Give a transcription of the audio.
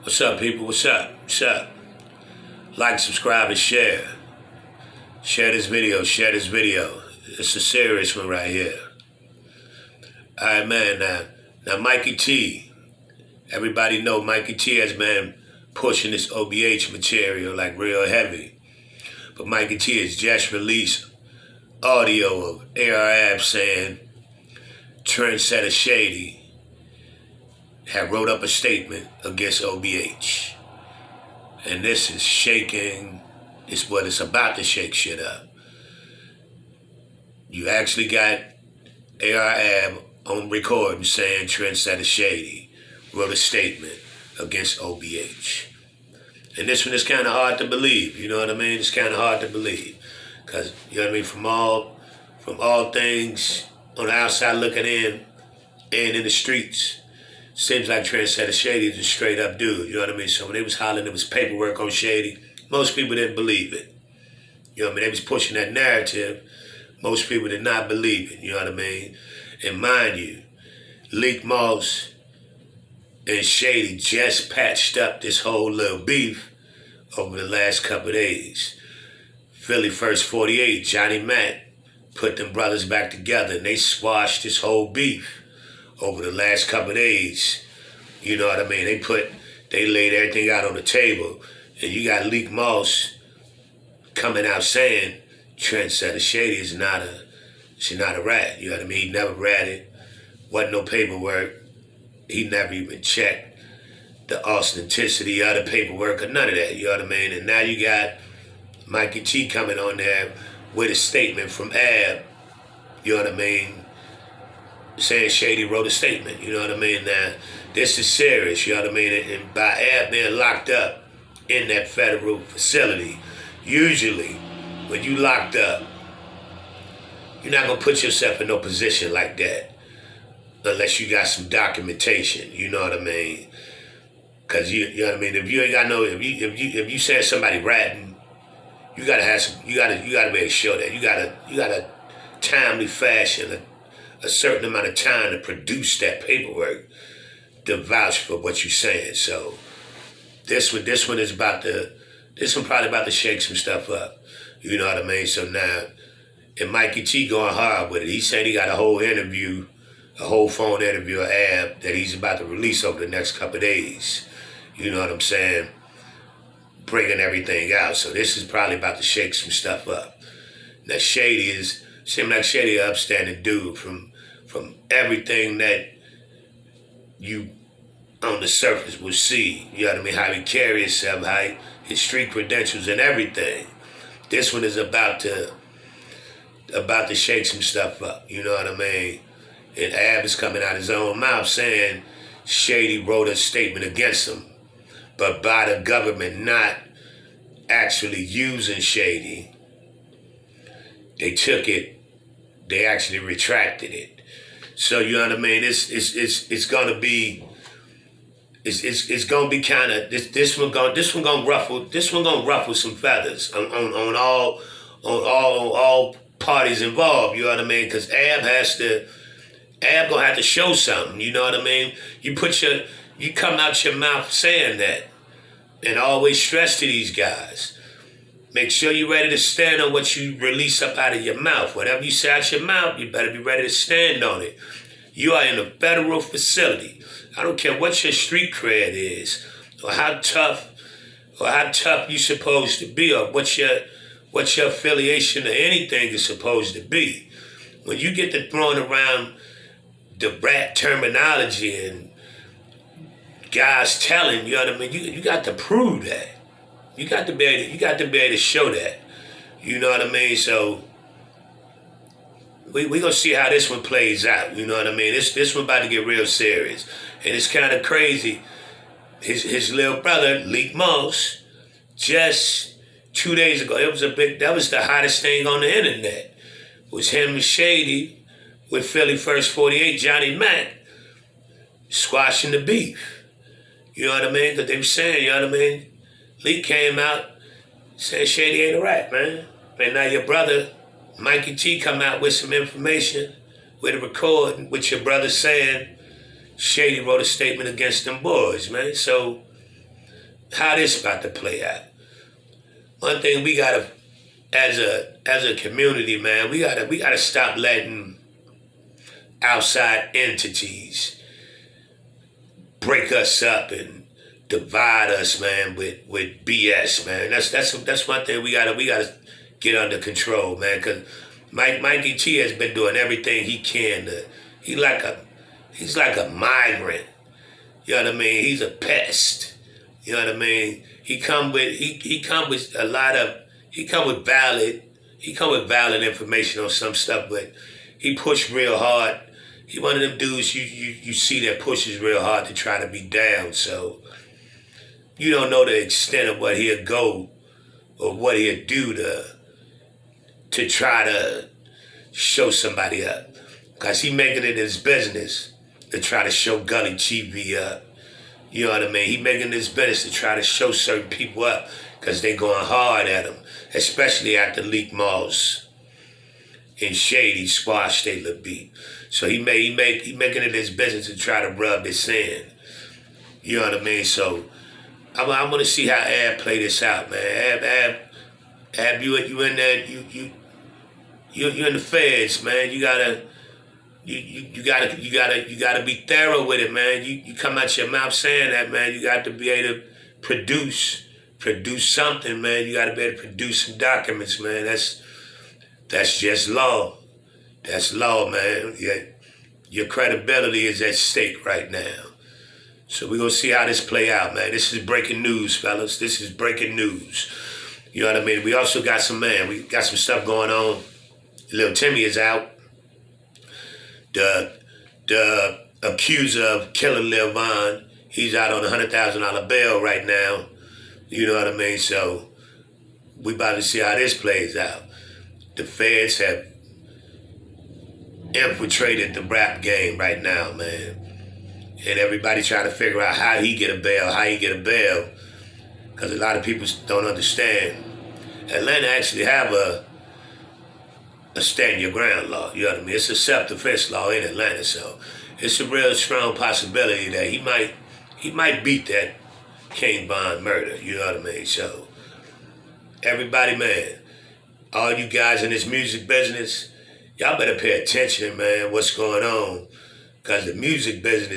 What's up, people? What's up? What's up? Like, subscribe, and share. Share this video. Share this video. It's a serious one right here. All right, man. Now, Mikey T. Everybody know Mikey T has been pushing this OBH material like real heavy. But Mikey T has just released audio of ARAB saying Trendsetter Shady had wrote up a statement against OBH. And this is shaking, it's what it's about to shake shit up. You actually got ARAB on recording saying Trendsetter Shady wrote a statement against OBH. And this one is kind of hard to believe, you know what I mean? It's kind of hard to believe. Because, you know what I mean, from all things on the outside looking in and in the streets, seems like Trendsetter Shady is a straight up dude, you know what I mean? So when they was hollering it was paperwork on Shady, most people didn't believe it. You know what I mean? They was pushing that narrative. Most people did not believe it, you know what I mean? And mind you, Leak Moss and Shady just patched up this whole little beef over the last couple of days. Philly First 48, Johnny Mac, put them brothers back together and they squashed this whole beef over the last couple of days. You know what I mean? They laid everything out on the table. And you got Leak Moss coming out saying Trendsetter Shady is not a rat. You know what I mean? He never ratted. Wasn't no paperwork. He never even checked the authenticity of the paperwork or none of that. You know what I mean? And now you got Mikey T coming on there with a statement from Ab. You know what I mean? Saying Shady wrote a statement, you know what I mean? Now, this is serious, you know what I mean? And by Ab being locked up in that federal facility, usually when you locked up, you're not gonna put yourself in no position like that unless you got some documentation, you know what I mean? Cause you know what I mean? If you ain't got no, if you said somebody ratting, you gotta have some, you gotta be able to show that. You gotta timely fashion a certain amount of time to produce that paperwork to vouch for what you're saying. So this one probably about to shake some stuff up. You know what I mean? So now, and Mikey T going hard with it. He said he got a whole phone interview of Ab that he's about to release over the next couple of days. You know what I'm saying? Bringing everything out. So this is probably about to shake some stuff up. Now seems like Shady an upstanding dude from everything that you on the surface will see. You know what I mean? How he carry himself, how his street credentials and everything. This one is about to shake some stuff up. You know what I mean? And Ab is coming out his own mouth saying Shady wrote a statement against him. But by the government not actually using Shady, they took it, they actually retracted it. So you know what I mean? It's gonna be kind of this one gonna ruffle some feathers on all parties involved. You know what I mean? Because Ab gonna have to show something. You know what I mean? You come out your mouth saying that, and always stress to these guys. Make sure you're ready to stand on what you release up out of your mouth. Whatever you say out your mouth, you better be ready to stand on it. You are in a federal facility. I don't care what your street cred is, or how tough you're supposed to be, or what your affiliation or anything is supposed to be. When you get to throwing around the rat terminology and guys telling, you know what I mean? You got to prove that. You got to be able to show that. You know what I mean? So we gonna see how this one plays out. You know what I mean? This one about to get real serious. And it's kind of crazy. His little brother, Leak Moss, just 2 days ago, that was the hottest thing on the internet. It was him and Shady with Philly First 48, Johnny Mac, squashing the beef. You know what I mean? Because they were saying, you know what I mean? Leak came out saying Shady ain't a rat, man. And now your brother, Mikey T, come out with some information, with a record, with your brother saying Shady wrote a statement against them boys, man. So how this about to play out. One thing we gotta, as a community, man, we gotta stop letting outside entities break us up and divide us, man, with BS, man. That's one thing we gotta get under control, man. Cause Mikey T has been doing everything he can to. He's like a migrant. You know what I mean? He's a pest. You know what I mean? He come with valid information on some stuff, but he pushed real hard. He one of them dudes you see that pushes real hard to try to be down. So you don't know the extent of what he'll go or what he'll do to try to show somebody up. Cause he making it his business to try to show Gully TV up. You know what I mean? He making this business to try to show certain people up because they going hard at him, especially after Leak Moss and Shady squashed their little beat. So he making it his business to try to rub this in. You know what I mean? So I'm gonna see how Ab play this out, man. Ab, you in there? You in the feds, man. You gotta be thorough with it, man. You come out your mouth saying that, man. You got to be able to produce something, man. You got to be able to produce some documents, man. That's just law. That's law, man. Your credibility is at stake right now. So we're gonna see how this play out, man. This is breaking news, fellas. This is breaking news. You know what I mean? We also got some stuff going on. Lil Timmy is out. The accuser of killing Lil Von, he's out on a $100,000 bail right now. You know what I mean? So we about to see how this plays out. The feds have infiltrated the rap game right now, man. And everybody trying to figure out how he get a bail. Because a lot of people don't understand. Atlanta actually have a stand your ground law, you know what I mean? It's a self-defense law in Atlanta, so it's a real strong possibility that he might beat that King Von murder, you know what I mean? So everybody, man, all you guys in this music business, y'all better pay attention, man, what's going on, because the music business